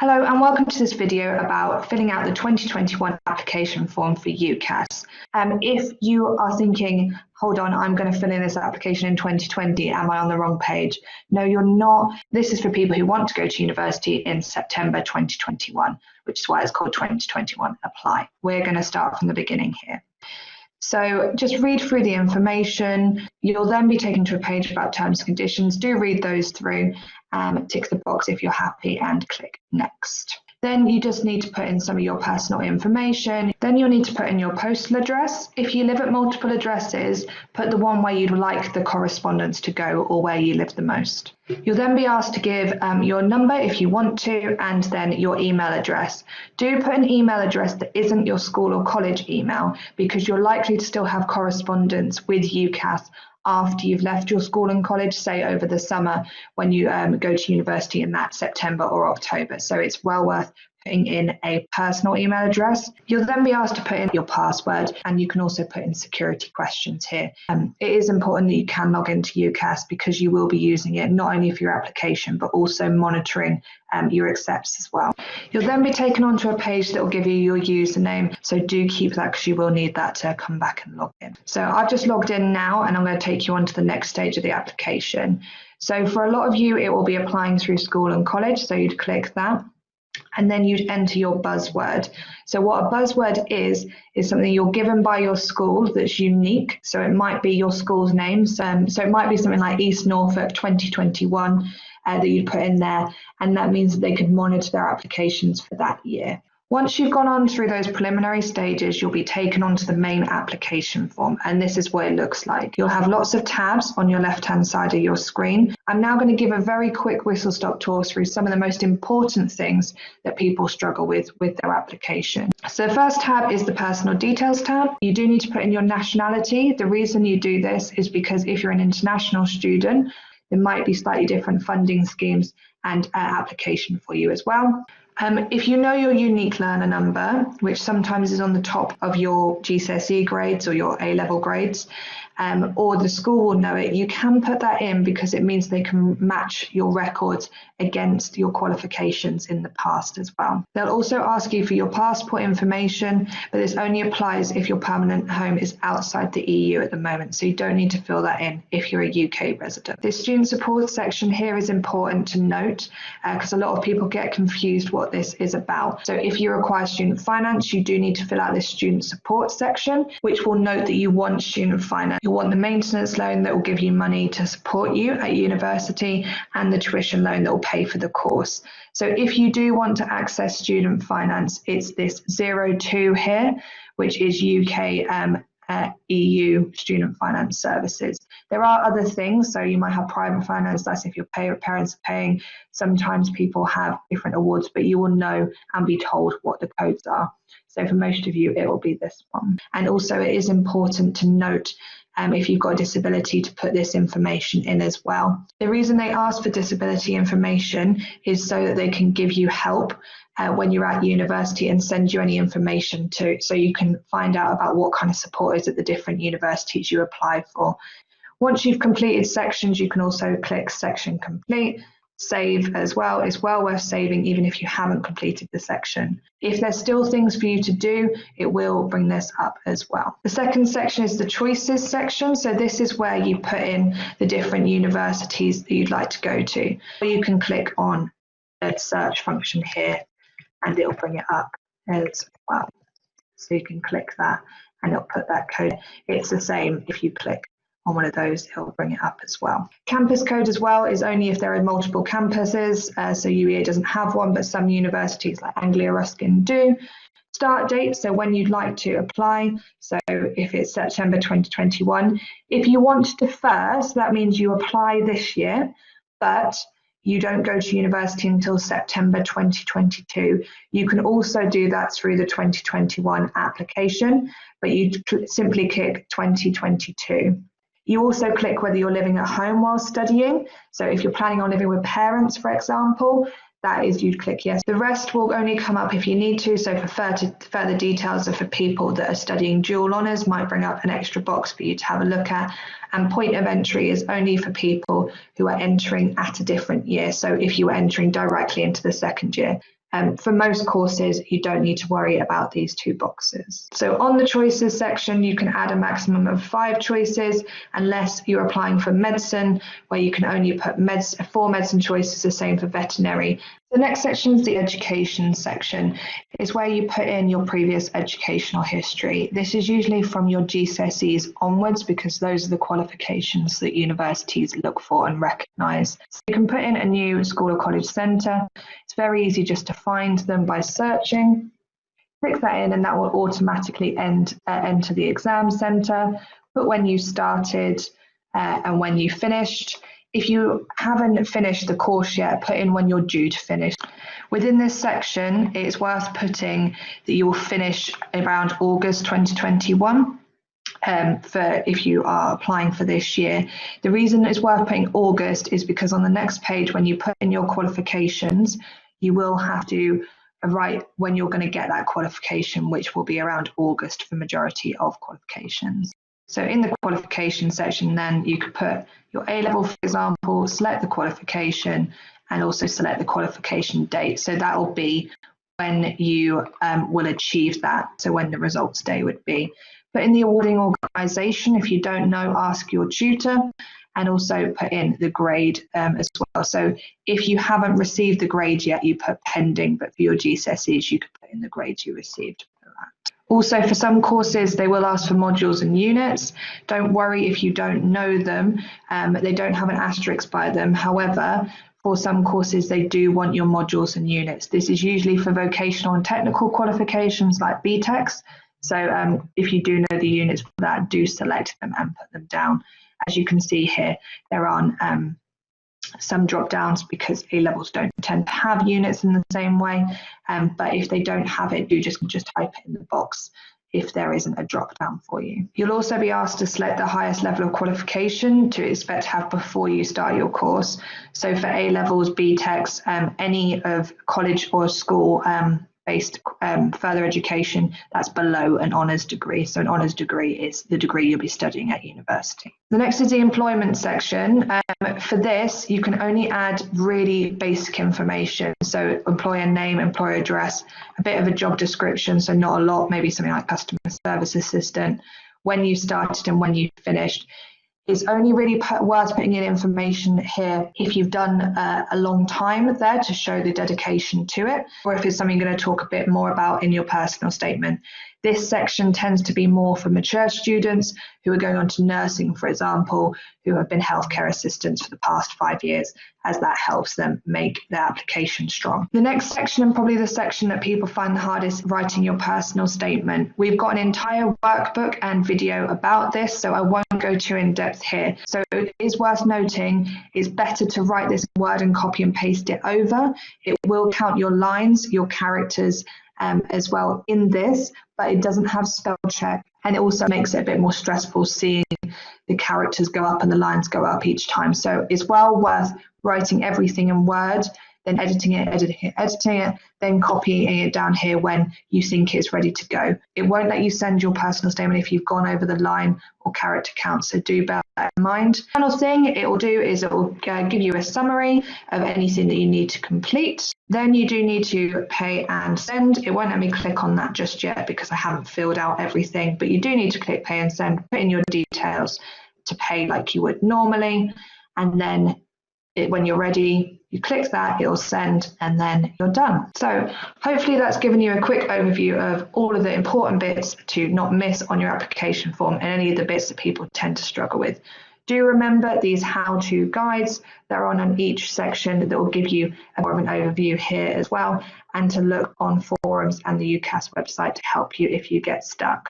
Hello and welcome to this video about filling out the 2021 application form for UCAS. If you are thinking, hold on, I'm going to fill in this application in 2020, am I on the wrong page? No, you're not. This is for people who want to go to university in September 2021, which is why it's called 2021 Apply. We're going to start from the beginning here. So just read through the information. You'll then be taken to a page about terms and conditions. Do read those through, tick the box if you're happy and click next. Then you just need to put in some of your personal information. Then you'll need to put in your postal address. If you live at multiple addresses, put the one where you'd like the correspondence to go or where you live the most. You'll then be asked to give your number if you want to, and then your email address. Do put an email address that isn't your school or college email, because you're likely to still have correspondence with UCAS after you've left your school and college, say over the summer when you go to university in that September or October. So it's well worth putting in a personal email address. You'll then be asked to put in your password, and you can also put in security questions here. It is important that you can log into UCAS because you will be using it not only for your application but also monitoring your accepts as well. You'll then be taken onto a page that will give you your username, so do keep that because you will need that to come back and log in. So I've just logged in now and I'm going to take you on to the next stage of the application. So for a lot of you it will be applying through school and college, so you'd click that. And then you'd enter your buzzword. So what a buzzword is something you're given by your school that's unique. So it might be your school's name. So it might be something like East Norfolk 2021 that you'd put in there. And that means that they could monitor their applications for that year. Once you've gone on through those preliminary stages, you'll be taken onto the main application form, and this is what it looks like. You'll have lots of tabs on your left-hand side of your screen. I'm now going to give a very quick whistle-stop tour through some of the most important things that people struggle with their application. So the first tab is the personal details tab. You do need to put in your nationality. The reason you do this is because if you're an international student, there might be slightly different funding schemes and application for you as well. If you know your unique learner number, which sometimes is on the top of your GCSE grades or your A-level grades, or the school will know it, you can put that in because it means they can match your records against your qualifications in the past as well. They'll also ask you for your passport information, but this only applies if your permanent home is outside the EU at the moment, so you don't need to fill that in if you're a UK resident. This student support section here is important to note because a lot of people get confused what this is about. So if you require student finance, you do need to fill out this student support section, which will note that you want student finance. You want the maintenance loan that will give you money to support you at university, and the tuition loan that will pay for the course. So if you do want to access student finance, it's this 02 here, which is UK EU student finance services. There are other things, so you might have private finance, that's if your parents are paying. Sometimes people have different awards, but you will know and be told what the codes are. So for most of you, it will be this one. And also it is important to note if you've got a disability to put this information in as well. The reason they ask for disability information is so that they can give you help when you're at university and send you any information to, so you can find out about what kind of support is at the different universities you apply for. Once you've completed sections, you can also click section complete. Save as well. It's well worth saving even if you haven't completed the section. If there's still things for you to do, it will bring this up as well. The second section is the choices section. So this is where you put in the different universities that you'd like to go to. Or you can click on the search function here and it'll bring it up as well. So you can click that and it'll put that code. It's the same if you click on one of those, it'll bring it up as well. Campus code as well is only if there are multiple campuses, so UEA doesn't have one, but some universities like Anglia Ruskin do. Start date, so when you'd like to apply, so if it's September 2021. If you want to defer, so that means you apply this year, but you don't go to university until September 2022. You can also do that through the 2021 application, but you simply click 2022. You also click whether you're living at home while studying. So if you're planning on living with parents, for example, that is, you'd click yes. The rest will only come up if you need to. So for further details, or for people that are studying dual honours, might bring up an extra box for you to have a look at. And point of entry is only for people who are entering at a different year. So if you were entering directly into the second year, For most courses, you don't need to worry about these two boxes. So on the choices section, you can add a maximum of 5 choices, unless you're applying for medicine, where you can only put 4 medicine choices, the same for veterinary. The next section is the education section. It's where you put in your previous educational history. This is usually from your GCSEs onwards, because those are the qualifications that universities look for and recognise. So you can put in a new school or college centre. It's very easy just to find them by searching. Click that in and that will automatically enter the exam centre. Put when you started and when you finished. If you haven't finished the course yet, put in when you're due to finish. Within this section, it's worth putting that you will finish around August 2021 for if you are applying for this year. The reason it's worth putting August is because on the next page, when you put in your qualifications, you will have to write when you're going to get that qualification, which will be around August for majority of qualifications. So in the qualification section, then you could put your A-level, for example, select the qualification and also select the qualification date. So that will be when you will achieve that. So when the results day would be. Put in the awarding organisation. If you don't know, ask your tutor, and also put in the grade as well. So if you haven't received the grade yet, you put pending, but for your GCSEs, you could put in the grades you received for that. Also, for some courses, they will ask for modules and units. Don't worry if you don't know them. They don't have an asterisk by them. However, for some courses, they do want your modules and units. This is usually for vocational and technical qualifications like BTECs. So if you do know the units for that, do select them and put them down. As you can see here, there are some drop downs because A-levels don't tend to have units in the same way, but if they don't have it, do just type it in the box if there isn't a drop down for you. You'll also be asked to select the highest level of qualification to expect to have before you start your course. So for A-levels, BTECs, any of college or school based further education that's below an honours degree. So an honours degree is the degree you'll be studying at university. The next is the employment section. For this, you can only add really basic information. So employer name, employer address, a bit of a job description, so not a lot, maybe something like customer service assistant, when you started and when you finished. It's only really worth putting in information here if you've done a long time there to show the dedication to it, or if it's something you're going to talk a bit more about in your personal statement. This section tends to be more for mature students who are going on to nursing, for example, who have been healthcare assistants for the past 5 years, as that helps them make their application strong. The next section, and probably the section that people find the hardest, writing your personal statement. We've got an entire workbook and video about this, so I won't go too in depth here. So it is worth noting, it's better to write this in Word and copy and paste it over. It will count your lines, your characters, as well in this, but it doesn't have spell check, and it also makes it a bit more stressful seeing the characters go up and the lines go up each time. So it's well worth writing everything in Word, then editing it, then copying it down here when you think it's ready to go. It won't let you send your personal statement if you've gone over the line or character count, so do bear that in mind. Final thing it will do is it will give you a summary of anything that you need to complete. Then you do need to pay and send. It won't let me click on that just yet because I haven't filled out everything, but you do need to click pay and send, put in your details to pay like you would normally, and then when you're ready, you click that, it'll send, and then you're done. So hopefully that's given you a quick overview of all of the important bits to not miss on your application form and any of the bits that people tend to struggle with. Do remember these how-to guides that are on each section that will give you more of an overview here as well, and to look on forums and the UCAS website to help you if you get stuck.